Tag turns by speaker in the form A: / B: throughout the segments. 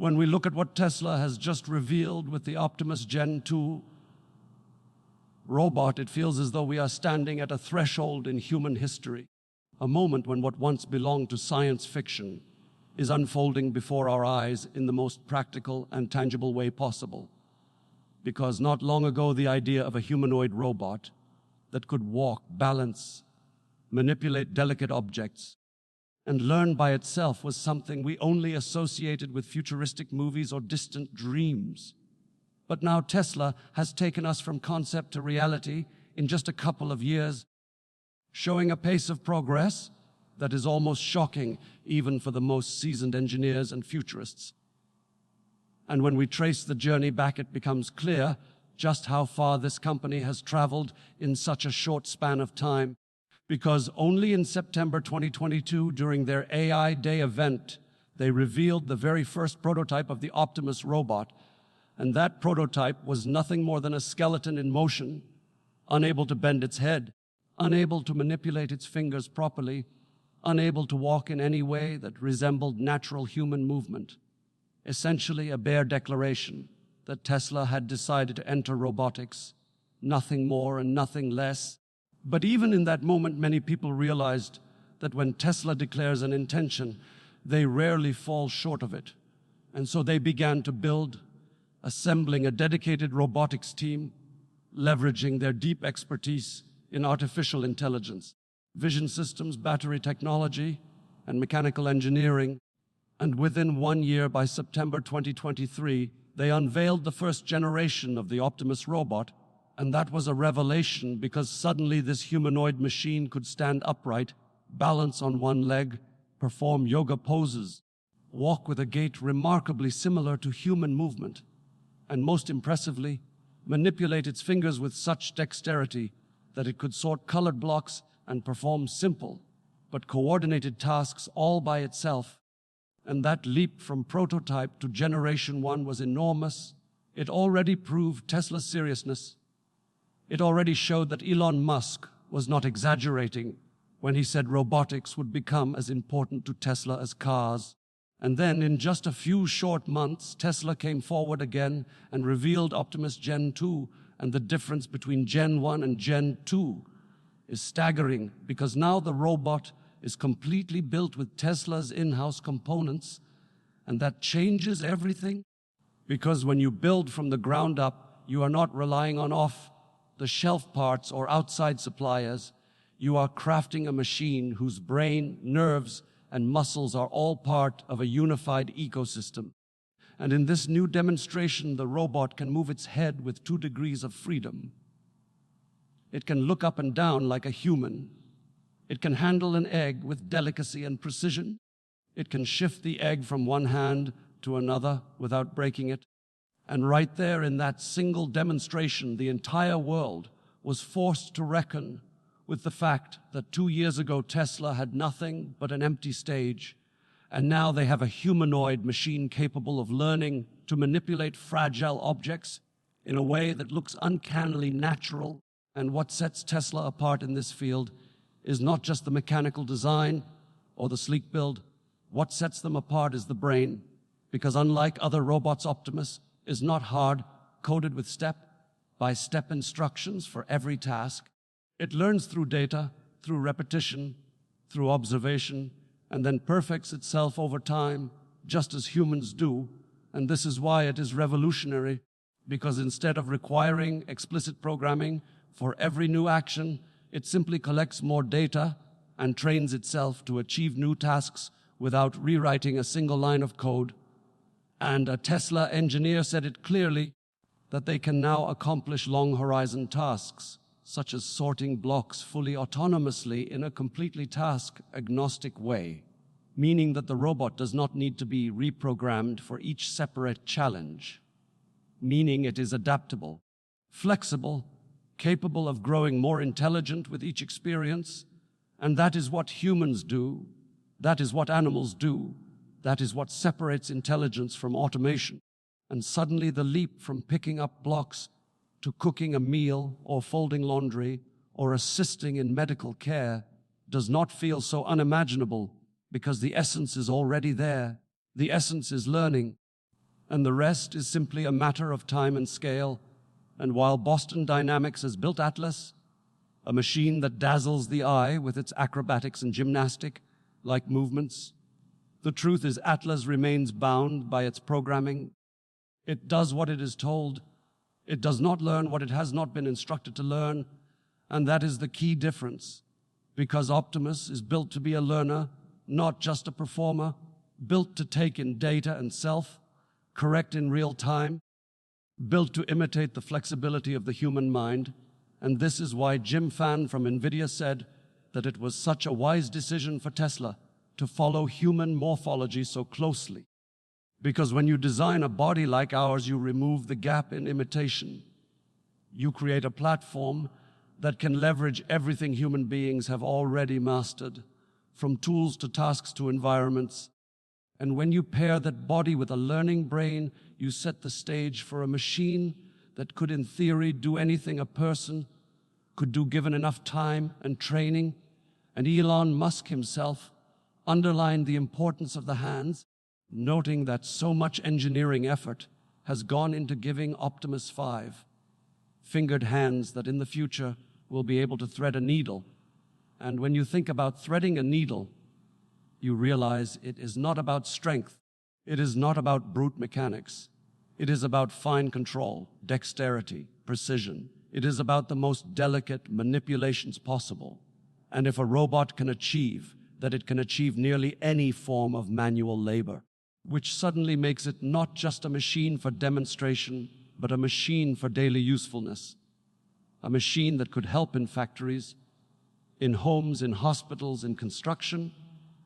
A: When we look at what Tesla has just revealed with the Optimus Gen 2 robot, it feels as though we are standing at a threshold in human history, a moment when what once belonged to science fiction is unfolding before our eyes in the most practical and tangible way possible. Because not long ago, the idea of a humanoid robot that could walk, balance, manipulate delicate objects, and learn by itself was something we only associated with futuristic movies or distant dreams. But now Tesla has taken us from concept to reality in just a couple of years, showing a pace of progress that is almost shocking even for the most seasoned engineers and futurists. And when we trace the journey back, it becomes clear just how far this company has traveled in such a short span of time. Because only in September 2022, during their AI Day event, they revealed the very first prototype of the Optimus robot. And that prototype was nothing more than a skeleton in motion, unable to bend its head, unable to manipulate its fingers properly, unable to walk in any way that resembled natural human movement. Essentially a bare declaration that Tesla had decided to enter robotics, nothing more and nothing less. But even in that moment, many people realized that when Tesla declares an intention, they rarely fall short of it. And so they began to build, assembling a dedicated robotics team, leveraging their deep expertise in artificial intelligence, vision systems, battery technology, and mechanical engineering. And within 1 year, by September 2023, they unveiled the first generation of the Optimus robot. And that was a revelation because suddenly this humanoid machine could stand upright, balance on one leg, perform yoga poses, walk with a gait remarkably similar to human movement, and most impressively, manipulate its fingers with such dexterity that it could sort colored blocks and perform simple but coordinated tasks all by itself. And that leap from prototype to Generation 1 was enormous. It already proved Tesla's seriousness. It already showed that Elon Musk was not exaggerating when he said robotics would become as important to Tesla as cars. And then, in just a few short months, Tesla came forward again and revealed Optimus Gen 2, and the difference between Gen 1 and Gen 2 is staggering because now the robot is completely built with Tesla's in-house components, and that changes everything. Because when you build from the ground up, you are not relying on off-the-shelf parts or outside suppliers. You are crafting a machine whose brain, nerves, and muscles are all part of a unified ecosystem. And in this new demonstration, the robot can move its head with 2 degrees of freedom. It can look up and down like a human. It can handle an egg with delicacy and precision. It can shift the egg from one hand to another without breaking it. And right there in that single demonstration, the entire world was forced to reckon with the fact that 2 years ago Tesla had nothing but an empty stage, and now they have a humanoid machine capable of learning to manipulate fragile objects in a way that looks uncannily natural. And what sets Tesla apart in this field is not just the mechanical design or the sleek build. What sets them apart is the brain, because unlike other robots, Optimus is not hard, coded with step-by-step instructions for every task. It learns through data, through repetition, through observation, and then perfects itself over time, just as humans do. And this is why it is revolutionary, because instead of requiring explicit programming for every new action, it simply collects more data and trains itself to achieve new tasks without rewriting a single line of code. And a Tesla engineer said it clearly that they can now accomplish long-horizon tasks, such as sorting blocks fully autonomously in a completely task-agnostic way, meaning that the robot does not need to be reprogrammed for each separate challenge, meaning it is adaptable, flexible, capable of growing more intelligent with each experience. And that is what humans do. That is what animals do. That is what separates intelligence from automation. And suddenly the leap from picking up blocks to cooking a meal or folding laundry or assisting in medical care does not feel so unimaginable, because the essence is already there. The essence is learning, and the rest is simply a matter of time and scale. And while Boston Dynamics has built Atlas, a machine that dazzles the eye with its acrobatics and gymnastic-like movements, the truth is Atlas remains bound by its programming. It does what it is told. It does not learn what it has not been instructed to learn, and that is the key difference, because Optimus is built to be a learner, not just a performer, built to take in data and self, correct in real time, built to imitate the flexibility of the human mind. And this is why Jim Fan from NVIDIA said that it was such a wise decision for Tesla to follow human morphology so closely. Because when you design a body like ours, you remove the gap in imitation. You create a platform that can leverage everything human beings have already mastered, from tools to tasks to environments. And when you pair that body with a learning brain, you set the stage for a machine that could, in theory, do anything a person could do given enough time and training. And Elon Musk himself underlined the importance of the hands, noting that so much engineering effort has gone into giving Optimus 5 fingered hands that in the future will be able to thread a needle. And when you think about threading a needle, you realize it is not about strength. It is not about brute mechanics. It is about fine control, dexterity, precision. It is about the most delicate manipulations possible. And if a robot can achieve that, it can achieve nearly any form of manual labor, which suddenly makes it not just a machine for demonstration, but a machine for daily usefulness. A machine that could help in factories, in homes, in hospitals, in construction,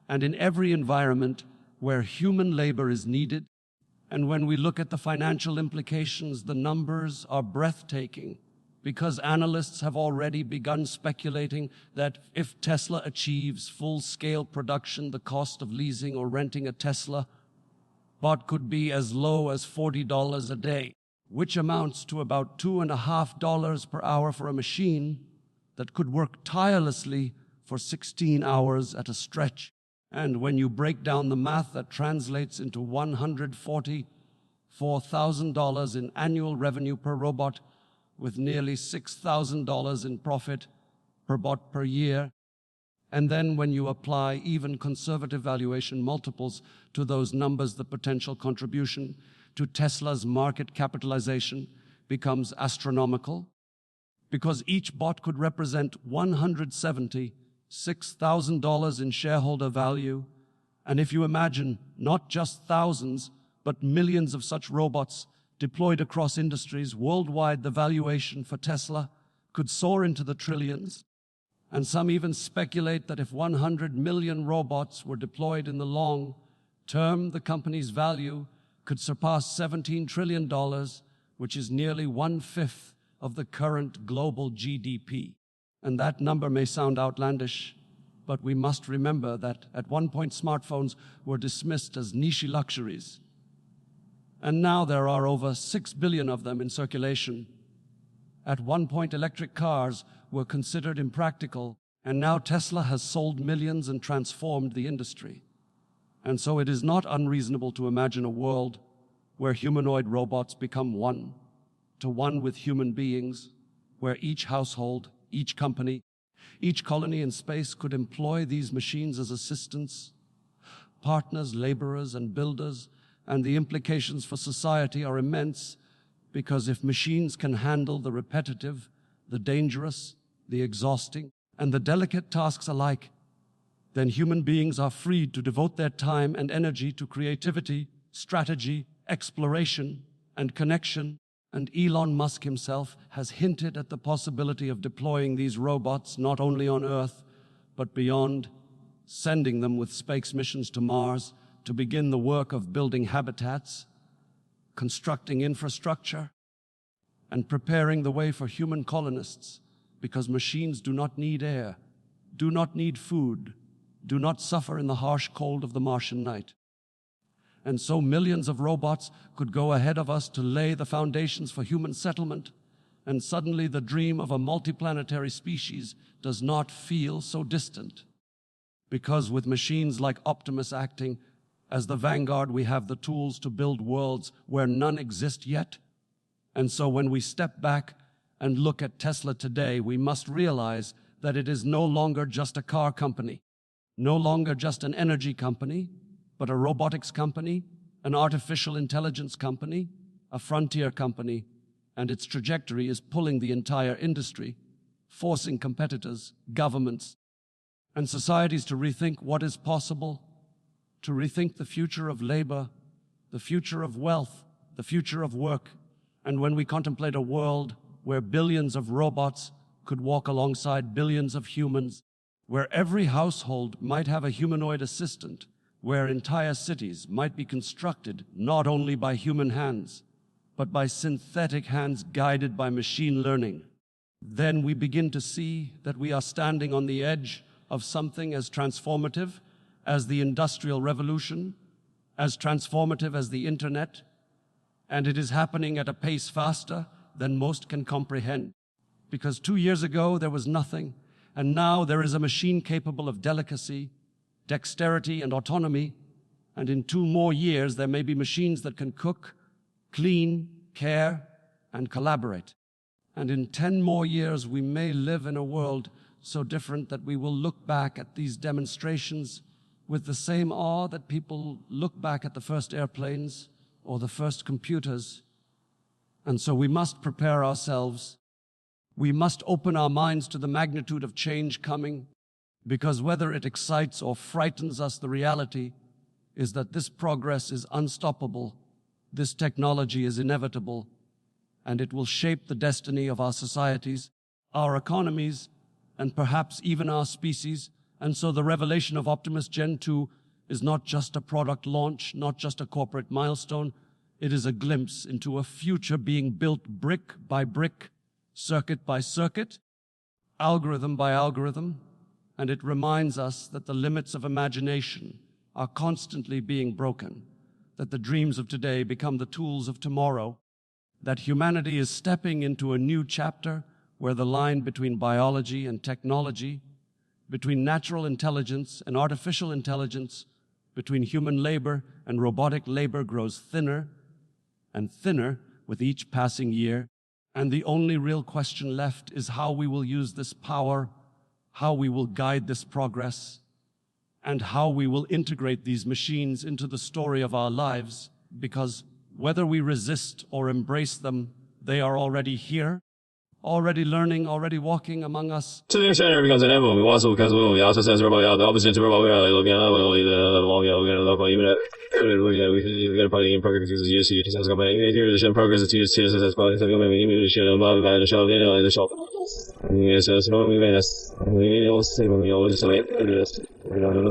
A: and in every environment where human labor is needed. And when we look at the financial implications, the numbers are breathtaking, because analysts have already begun speculating that if Tesla achieves full-scale production, the cost of leasing or renting a Tesla bot could be as low as $40 a day, which amounts to about $2.50 per hour for a machine that could work tirelessly for 16 hours at a stretch. And when you break down the math, that translates into $144,000 in annual revenue per robot, with nearly $6,000 in profit per bot per year. And then when you apply even conservative valuation multiples to those numbers, the potential contribution to Tesla's market capitalization becomes astronomical, because each bot could represent $176,000 in shareholder value. And if you imagine not just thousands, but millions of such robots deployed across industries worldwide, the valuation for Tesla could soar into the trillions. And some even speculate that if 100 million robots were deployed in the long term, the company's value could surpass $17 trillion, which is nearly 1/5 of the current global GDP. And that number may sound outlandish, but we must remember that at one point smartphones were dismissed as niche luxuries. And now there are over 6 billion of them in circulation. At one point, electric cars were considered impractical, and now Tesla has sold millions and transformed the industry. And so it is not unreasonable to imagine a world where humanoid robots become one-to-one with human beings, where each household, each company, each colony in space could employ these machines as assistants, partners, laborers, and builders. And the implications for society are immense, because if machines can handle the repetitive, the dangerous, the exhausting, and the delicate tasks alike, then human beings are freed to devote their time and energy to creativity, strategy, exploration, and connection. And Elon Musk himself has hinted at the possibility of deploying these robots not only on Earth, but beyond, sending them with space missions to Mars to begin the work of building habitats, constructing infrastructure, and preparing the way for human colonists, because machines do not need air, do not need food, do not suffer in the harsh cold of the Martian night. And so millions of robots could go ahead of us to lay the foundations for human settlement, and suddenly the dream of a multiplanetary species does not feel so distant. Because with machines like Optimus acting, As the vanguard, we have the tools to build worlds where none exist yet. And so when we step back and look at Tesla today, we must realize that it is no longer just a car company, no longer just an energy company, but a robotics company, an artificial intelligence company, a frontier company, and its trajectory is pulling the entire industry, forcing competitors, governments, and societies to rethink what is possible, to rethink the future of labor, the future of wealth, the future of work. And when we contemplate a world where billions of robots could walk alongside billions of humans, where every household might have a humanoid assistant, where entire cities might be constructed not only by human hands, but by synthetic hands guided by machine learning, then we begin to see that we are standing on the edge of something as transformative as the Industrial Revolution, as transformative as the internet, and it is happening at a pace faster than most can comprehend. Because 2 years ago there was nothing, and now there is a machine capable of delicacy, dexterity, and autonomy, and in 2 more years there may be machines that can cook, clean, care, and collaborate. And in 10 more years we may live in a world so different that we will look back at these demonstrations with the same awe that people look back at the first airplanes or the first computers. And so we must prepare ourselves. We must open our minds to the magnitude of change coming, because whether it excites or frightens us, the reality is that this progress is unstoppable, this technology is inevitable, and it will shape the destiny of our societies, our economies, and perhaps even our species. And so the revelation of Optimus Gen 2 is not just a product launch, not just a corporate milestone. It is a glimpse into a future being built brick by brick, circuit by circuit, algorithm by algorithm, and it reminds us that the limits of imagination are constantly being broken, that the dreams of today become the tools of tomorrow, that humanity is stepping into a new chapter where the line between biology and technology, between natural intelligence and artificial intelligence, between human labor and robotic labor grows thinner and thinner with each passing year. And the only real question left is how we will use this power, how we will guide this progress, and how we will integrate these machines into the story of our lives, because whether we resist or embrace them, they are already here, already learning, already walking among us.
B: To the extent it becomes inevitable, we also because we also says robot, the opposite to robot, we're looking at the local, even at we're gonna probably in progress because you see it says go back here the progress to use to says probably so maybe we should above the show the shop. Yes, so we made us we also say we always say this. We don't know.